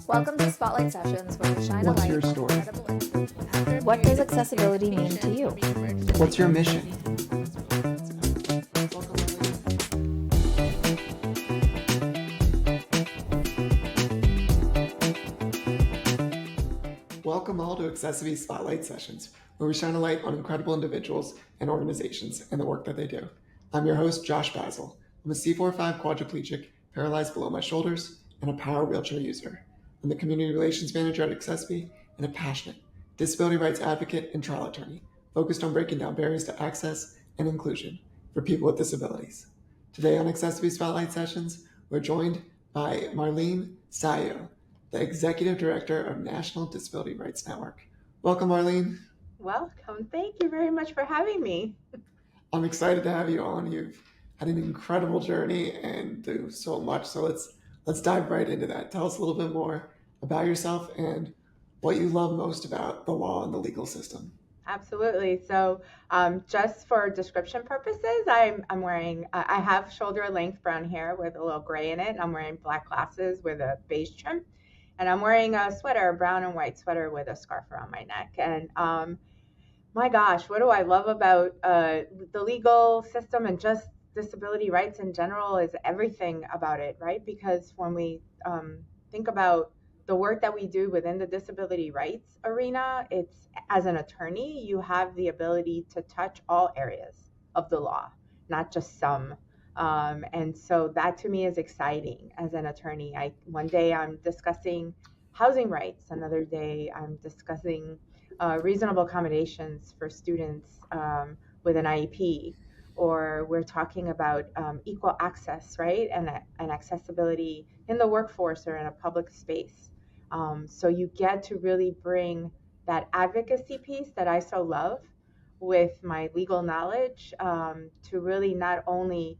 Welcome to Spotlight Sessions, where we shine a What's light your on story? incredible individuals. What does accessibility mean to you? What's your mission? Welcome all to accessiBe's Spotlight Sessions, where we shine a light on incredible individuals and organizations and the work that they do. I'm your host, Josh Basil. I'm a C4-5 quadriplegic, paralyzed below my shoulders, and a power wheelchair user. I'm the Community Relations Manager at accessiBe and a passionate disability rights advocate and trial attorney, focused on breaking down barriers to access and inclusion for people with disabilities. Today on accessiBe Spotlight Sessions, we're joined by Marlene, Sallo, the Executive Director of National Disability Rights Network. Welcome, Marlene. Welcome. Thank you very much for having me. I'm excited to have you on. You've had an incredible journey and do so much. So let's dive right into that. Tell us a little bit more about yourself and what you love most about the law and the legal system. Absolutely. So just for description purposes, I'm wearing, I have shoulder length brown hair with a little gray in it. I'm wearing black glasses with a beige trim. And I'm wearing a sweater, a brown and white sweater with a scarf around my neck. And my gosh, what do I love about the legal system and just disability rights in general is everything about it, right? Because when we think about the work that we do within the disability rights arena, it's as an attorney, you have the ability to touch all areas of the law, not just some. And so that to me is exciting as an attorney. One day I'm discussing housing rights, another day I'm discussing reasonable accommodations for students with an IEP, or we're talking about equal access, right, and accessibility in the workforce or in a public space. So you get to really bring that advocacy piece that I so love with my legal knowledge to really not only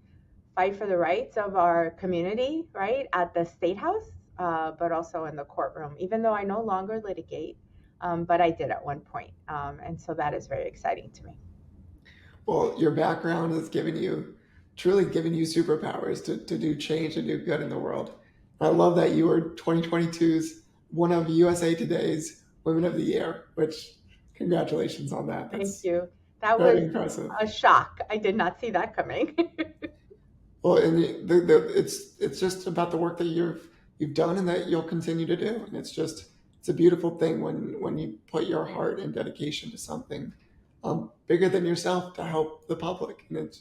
fight for the rights of our community, right, at the State House, but also in the courtroom, even though I no longer litigate, but I did at one point. And so that is very exciting to me. Well, your background has truly given you superpowers to do change and do good in the world. I love that you were 2022's one of USA Today's Women of the Year, which congratulations on that. Thank you. That very was impressive. A shock. I did not see that coming. Well, and it's just about the work that you've done and that you'll continue to do. And it's a beautiful thing when you put your heart and dedication to something bigger than yourself to help the public. And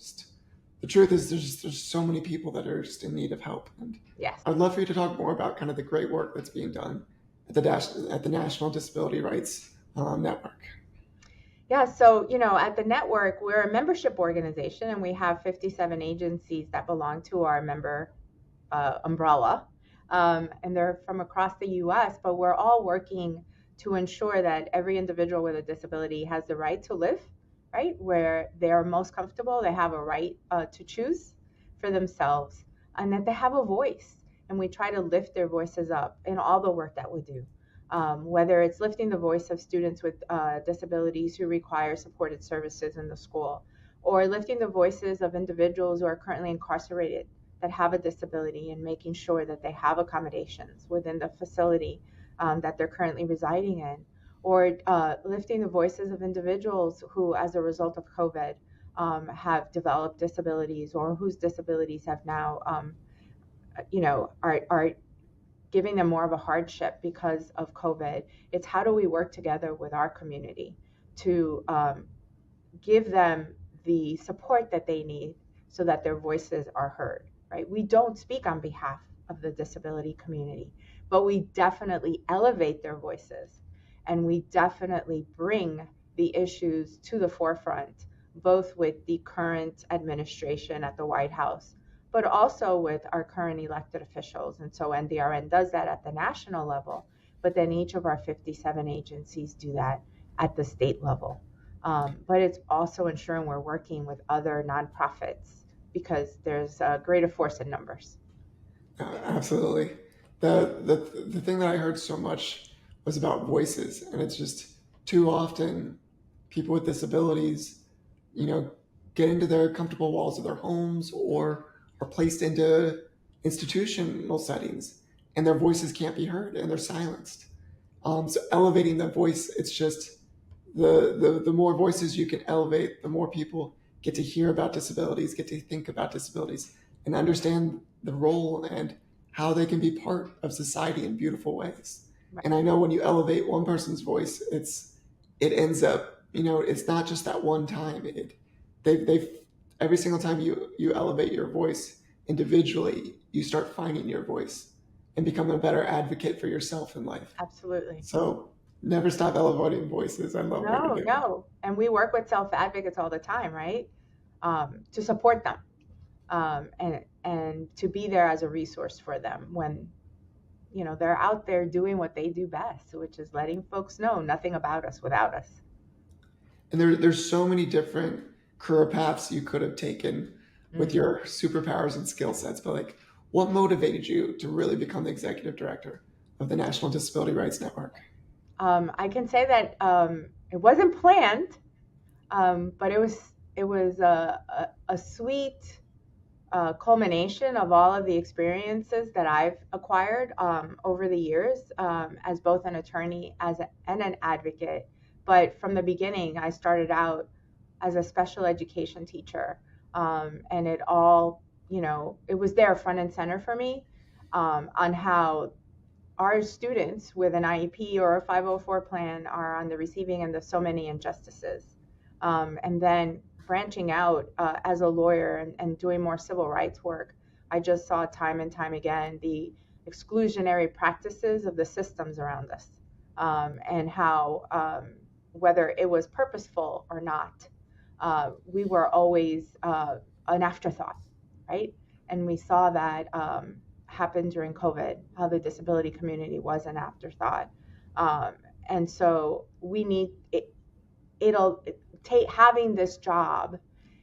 the truth is there's so many people that are just in need of help. And yes, I'd love for you to talk more about kind of the great work that's being done at the National Disability Rights Network. Yeah, so, at the network, we're a membership organization and we have 57 agencies that belong to our member umbrella. And they're from across the US, but we're all working to ensure that every individual with a disability has the right to live, right, where they're most comfortable, they have a right to choose for themselves, and that they have a voice. And we try to lift their voices up in all the work that we do. Whether it's lifting the voice of students with disabilities who require supported services in the school, or lifting the voices of individuals who are currently incarcerated that have a disability and making sure that they have accommodations within the facility that they're currently residing in, or lifting the voices of individuals who, as a result of COVID, have developed disabilities or whose disabilities have now, are giving them more of a hardship because of COVID. It's how do we work together with our community to give them the support that they need so that their voices are heard, right? We don't speak on behalf of the disability community, but we definitely elevate their voices and we definitely bring the issues to the forefront, both with the current administration at the White House, but also with our current elected officials. And so NDRN does that at the national level, but then each of our 57 agencies do that at the state level. But it's also ensuring we're working with other nonprofits because there's a greater force in numbers. Absolutely. The thing that I heard so much was about voices, and it's just too often people with disabilities, get into their comfortable walls of their homes or are placed into institutional settings, and their voices can't be heard and they're silenced. So elevating the voice, it's just the more voices you can elevate, the more people get to hear about disabilities, get to think about disabilities, and understand the role and how they can be part of society in beautiful ways. Right. And I know when you elevate one person's voice, it ends up, it's not just that one time. They've every single time you elevate your voice individually, you start finding your voice and become a better advocate for yourself in life. Absolutely. So never stop elevating voices. I love what you do. No. And we work with self-advocates all the time, right? To support them, and to be there as a resource for them when, they're out there doing what they do best, which is letting folks know nothing about us without us. And there's so many different career paths you could have taken with your superpowers and skill sets, but like, what motivated you to really become the executive director of the National Disability Rights Network? I can say that it wasn't planned, but it was a sweet culmination of all of the experiences that I've acquired over the years as both an attorney and an advocate. But from the beginning, I started out as a special education teacher, and it all, it was there front and center for me on how our students with an IEP or a 504 plan are on the receiving end of so many injustices. And then branching out as a lawyer and doing more civil rights work, I just saw time and time again the exclusionary practices of the systems around us, and how, whether it was purposeful or not, we were always an afterthought, right? And we saw that happened during COVID, how the disability community was an afterthought. And so we need it. Having this job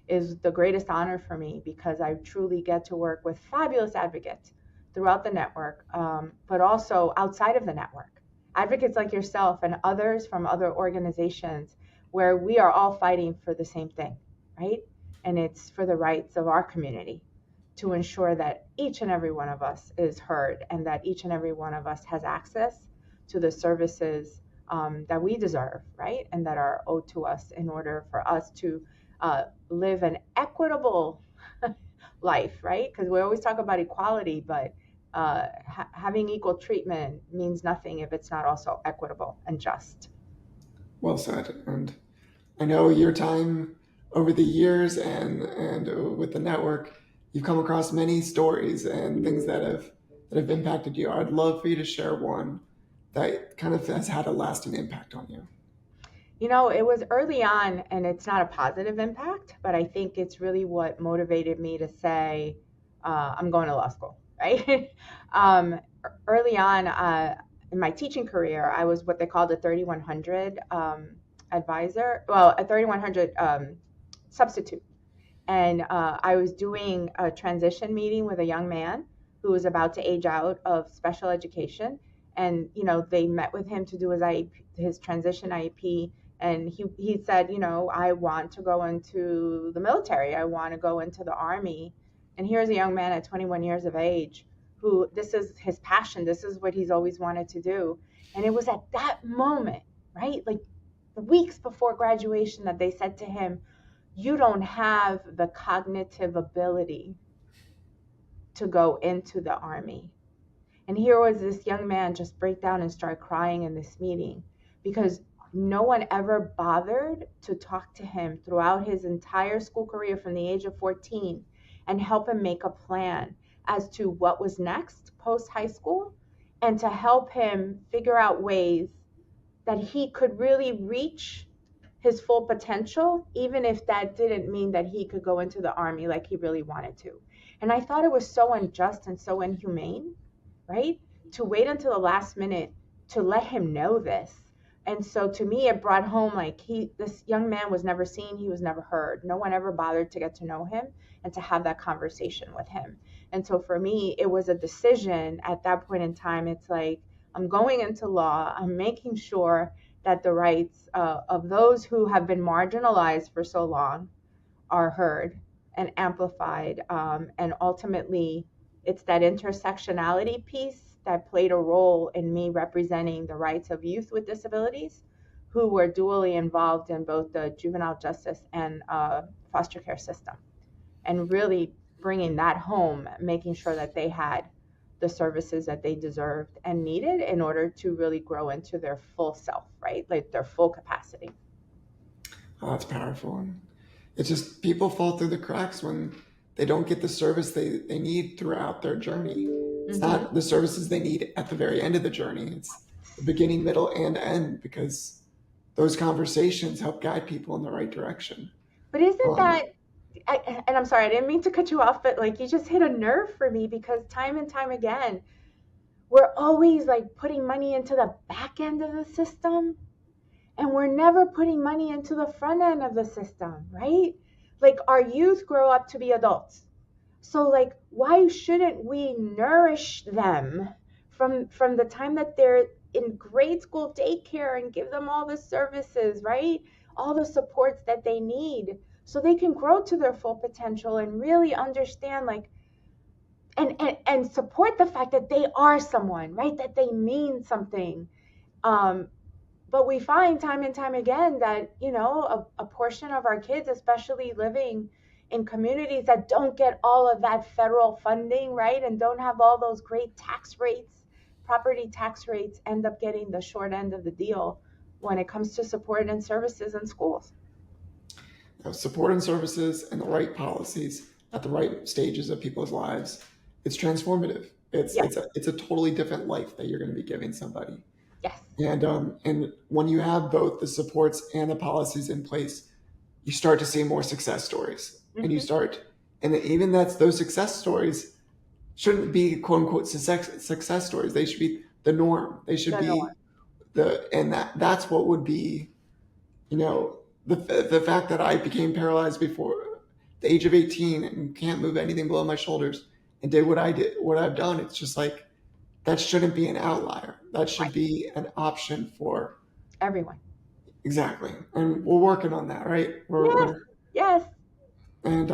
is the greatest honor for me because I truly get to work with fabulous advocates throughout the network, but also outside of the network. Advocates like yourself and others from other organizations where we are all fighting for the same thing, right? And it's for the rights of our community to ensure that each and every one of us is heard and that each and every one of us has access to the services that we deserve, right? And that are owed to us in order for us to live an equitable life, right? Because we always talk about equality, but having equal treatment means nothing if it's not also equitable and just. Well said. And I know your time over the years and with the network, you've come across many stories and things that have impacted you. I'd love for you to share one that kind of has had a lasting impact on you. It was early on, and it's not a positive impact, but I think it's really what motivated me to say, I'm going to law school, right? Early on in my teaching career, I was what they called a 3100 advisor, a 3100 substitute. And I was doing a transition meeting with a young man who was about to age out of special education. And, they met with him to do his transition IEP. And he said, I want to go into the military. I want to go into the Army. And here's a young man at 21 years of age who this is his passion. This is what he's always wanted to do. And it was at that moment, right? Like the weeks before graduation that they said to him, you don't have the cognitive ability to go into the Army. And here was this young man just break down and start crying in this meeting because no one ever bothered to talk to him throughout his entire school career from the age of 14 and help him make a plan as to what was next post high school and to help him figure out ways that he could really reach his full potential, even if that didn't mean that he could go into the Army like he really wanted to. And I thought it was so unjust and so inhumane, right? To wait until the last minute to let him know this. And so to me, it brought home like this young man was never seen, he was never heard. No one ever bothered to get to know him and to have that conversation with him. And so for me, it was a decision at that point in time. It's like, I'm going into law, I'm making sure that the rights of those who have been marginalized for so long are heard and amplified, and ultimately It's that intersectionality piece that played a role in me representing the rights of youth with disabilities who were dually involved in both the juvenile justice and foster care system, and really bringing that home, making sure that they had the services that they deserved and needed in order to really grow into their full self, right? Like their full capacity. Oh, that's powerful. And it's just people fall through the cracks when they don't get the service they need throughout their journey. It's not the services they need at the very end of the journey. It's the beginning, middle, and end, because those conversations help guide people in the right direction. But isn't that, and I'm sorry, I didn't mean to cut you off, but like you just hit a nerve for me, because time and time again, we're always like putting money into the back end of the system, and we're never putting money into the front end of the system, right? Like our youth grow up to be adults. So like, why shouldn't we nourish them from the time that they're in grade school daycare and give them all the services, right? All the supports that they need so they can grow to their full potential and really understand, like, and support the fact that they are someone, right? That they mean something. But we find time and time again that, you know, a portion of our kids, especially living in communities that don't get all of that federal funding, right, and don't have all those great tax rates, property tax rates, end up getting the short end of the deal when it comes to support and services in schools. Support and services and the right policies at the right stages of people's lives, it's transformative. It's a totally different life that you're going to be giving somebody. Yes. And when you have both the supports and the policies in place, you start to see more success stories. And you start, and even those success stories shouldn't be quote unquote success stories. They should be the norm. They should be that's what would be, you know, the fact that I became paralyzed before the age of 18 and can't move anything below my shoulders and did what I've done. It's just like, that shouldn't be an outlier. That should be an option for everyone. Exactly. And we're working on that, right? Yes. And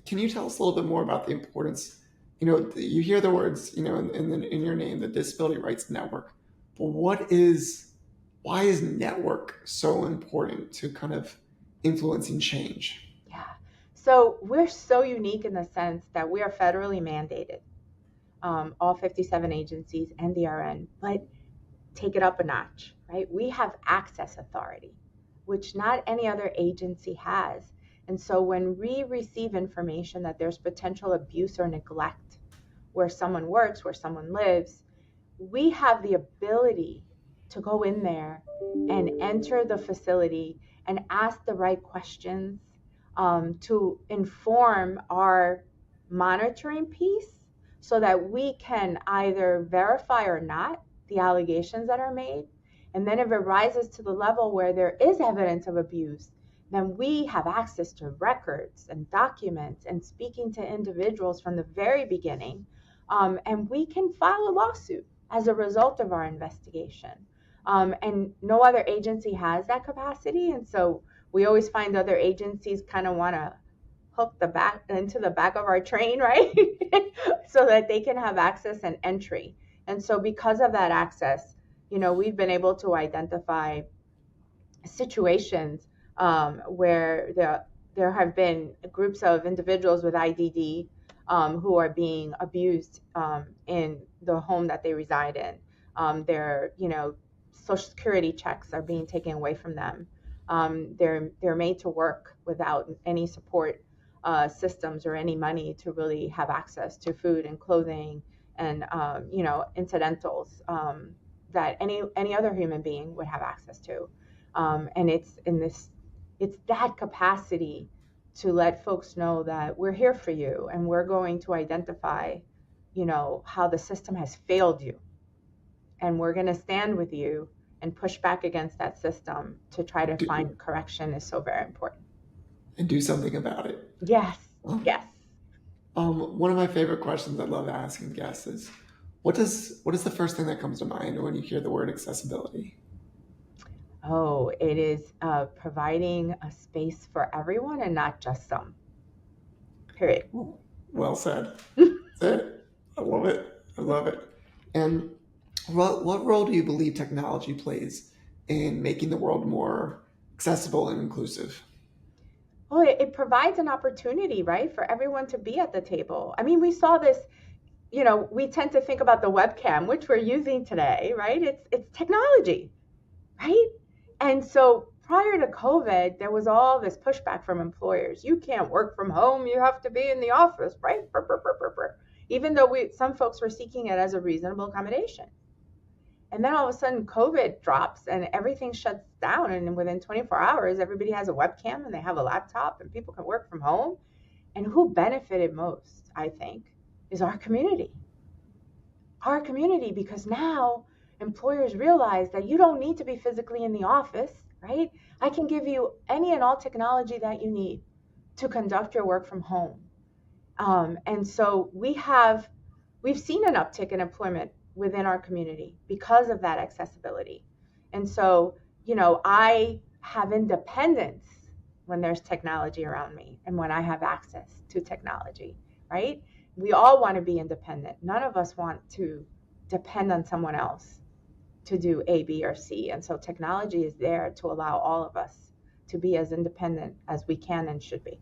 can you tell us a little bit more about the importance? You know, you hear the words, you know, in your name, the Disability Rights Network. But why is network so important to kind of influencing change? Yeah. So we're so unique in the sense that we are federally mandated, all 57 agencies, NDRN, but take it up a notch, right? We have access authority, which not any other agency has. And so when we receive information that there's potential abuse or neglect where someone works, where someone lives, we have the ability to go in there and enter the facility and ask the right questions to inform our monitoring piece so that we can either verify or not the allegations that are made. And then if it rises to the level where there is evidence of abuse, then we have access to records and documents and speaking to individuals from the very beginning. And we can file a lawsuit as a result of our investigation. And no other agency has that capacity. And so we always find other agencies kind of want to hook the back into the back of our train, right? So that they can have access and entry. And so because of that access, you know, we've been able to identify situations where there have been groups of individuals with IDD who are being abused in the home that they reside in. Their, you know, Social Security checks are being taken away from them. They're made to work without any support systems or any money to really have access to food and clothing and you know, incidentals that any other human being would have access to. And it's that capacity to let folks know that we're here for you and we're going to identify, you know, how the system has failed you, and we're going to stand with you and push back against that system to try to find correction is so very important. And do something about it. Yes. Yes. One of my favorite questions I love asking guests is, what is the first thing that comes to mind when you hear the word accessibility? Oh, it is providing a space for everyone and not just some. Period. Well said. That's it. I love it. I love it. And what role do you believe technology plays in making the world more accessible and inclusive? Well, it provides an opportunity, right, for everyone to be at the table. I mean, we saw this, we tend to think about the webcam, which we're using today, right? It's technology, right? And so prior to COVID, there was all this pushback from employers. You can't work from home. You have to be in the office, right? Brr, brr, brr, brr, brr. Even though some folks were seeking it as a reasonable accommodation. And then all of a sudden, COVID drops and everything shuts down. And within 24 hours, everybody has a webcam and they have a laptop and people can work from home. And who benefited most, I think, is our community. Our community, because now employers realize that you don't need to be physically in the office, right? I can give you any and all technology that you need to conduct your work from home. And so we've seen an uptick in employment within our community because of that accessibility. And so, I have independence when there's technology around me and when I have access to technology, right? We all want to be independent. None of us want to depend on someone else to do A, B, or C. And so technology is there to allow all of us to be as independent as we can and should be.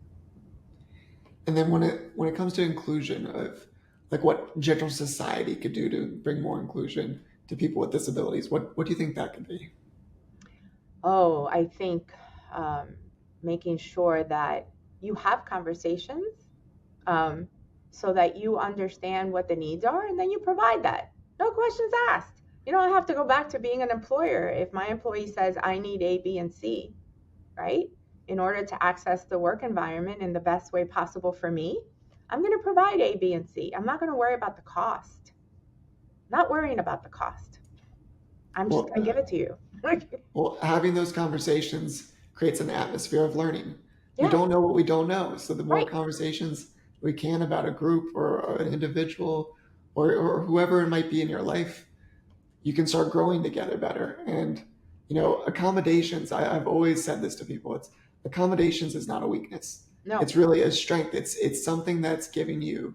And then when it comes to inclusion of like what general society could do to bring more inclusion to people with disabilities, what do you think that could be? Oh, I think um, making sure that you have conversations um, so that you understand what the needs are and then you provide that. No questions asked. You don't have to go back to being an employer. If my employee says, I need A, B, and C, right, in order to access the work environment in the best way possible for me, I'm going to provide A, B, and C. I'm not going to worry about the cost. Not worrying about the cost. I'm just Well, going to give it to you. well, having those conversations creates an atmosphere of learning. We Yeah, don't know what we don't know. So the more right. conversations we can about a group or an individual or whoever it might be in your life, you can start growing together better. And, accommodations, I've always said this to people. It's accommodations is not a weakness. No, It's really a strength. It's something that's giving you,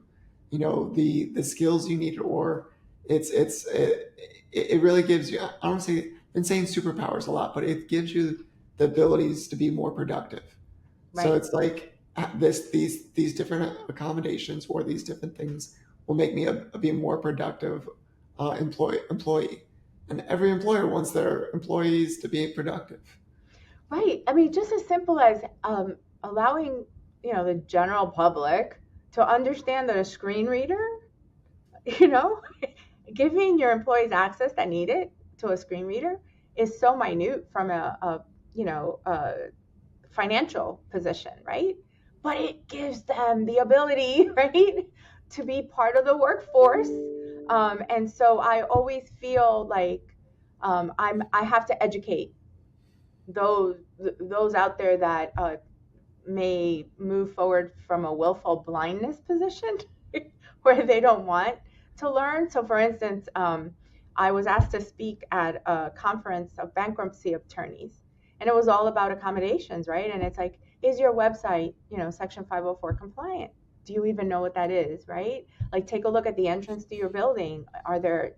the skills you need, or it really gives you, I don't say, I've been saying superpowers a lot, but it gives you the abilities to be more productive. So right. it's like these different accommodations or these different things will make me be a more productive employee. And every employer wants their employees to be productive. Right. I mean, just as simple as allowing, the general public to understand that a screen reader, you know, giving your employees access that need it to a screen reader is so minute from a financial position, right? But it gives them the ability, right, to be part of the workforce. And so I always feel like I have to educate those those out there that may move forward from a willful blindness position where they don't want to learn. So, for instance, I was asked to speak at a conference of bankruptcy attorneys, and it was all about accommodations, right? And it's like, is your website, Section 504 compliant? Do you even know what that is, right? Like, take a look at the entrance to your building. Are there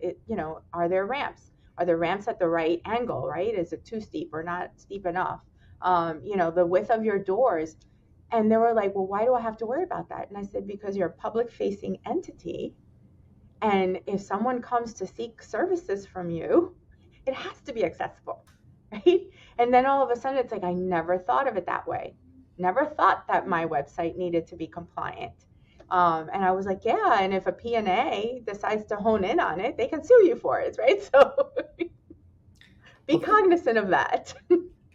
ramps? Are there ramps at the right angle, right? Is it too steep or not steep enough? The width of your doors. And they were like, well, why do I have to worry about that? And I said, because you're a public facing entity. And if someone comes to seek services from you, it has to be accessible, right? And then all of a sudden it's like, I never thought of it that way. Never thought that my website needed to be compliant. And I was like, yeah, and if a P&A decides to hone in on it, they can sue you for it, right? So be Well, cognizant of that.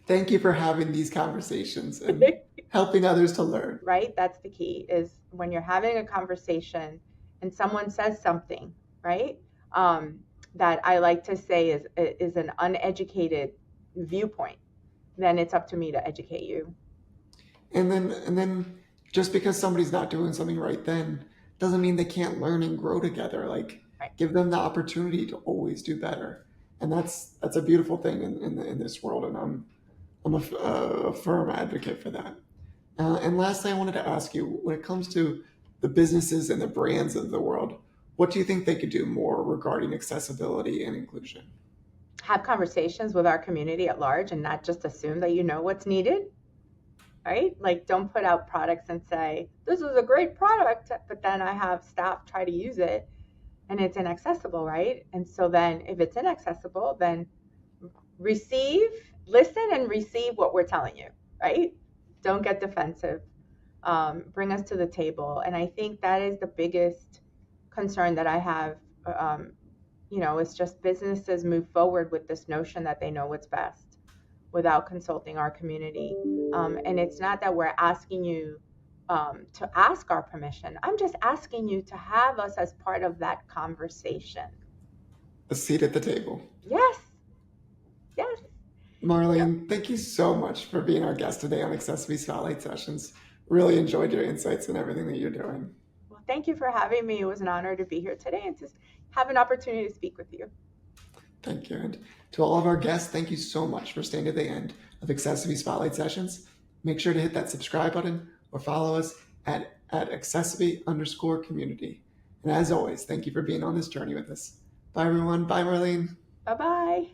thank you for having these conversations and helping others to learn. Right? That's the key, is when you're having a conversation and someone says something, right? That I like to say is an uneducated viewpoint, then it's up to me to educate you. And then just because somebody's not doing something right then doesn't mean they can't learn and grow together. Like Right. give them the opportunity to always do better. And that's a beautiful thing in this world. And I'm a firm advocate for that. And lastly, I wanted to ask you, when it comes to the businesses and the brands of the world, What do you think they could do more regarding accessibility and inclusion? Have conversations with our community at large and not just assume that you know what's needed, right? Like, don't put out products and say, this is a great product, but then I have staff try to use it and it's inaccessible, right? And so then if it's inaccessible, then listen and receive what we're telling you, right? Don't get defensive. Bring us to the table. And I think that is the biggest concern that I have. It's just businesses move forward with this notion that they know what's best without consulting our community. And it's not that we're asking you to ask our permission. I'm just asking you to have us as part of that conversation. A seat at the table. Yes. Marlene, thank you so much for being our guest today on accessiBe's Spotlight Sessions. Really enjoyed your insights and everything that you're doing. Well, thank you for having me. It was an honor to be here today and to have an opportunity to speak with you. Thank you. And to all of our guests, thank you so much for staying to the end of accessiBe's Spotlight Sessions. Make sure to hit that subscribe button or follow us at accessiBe_community. And as always, thank you for being on this journey with us. Bye, everyone. Bye, Marlene. Bye-bye.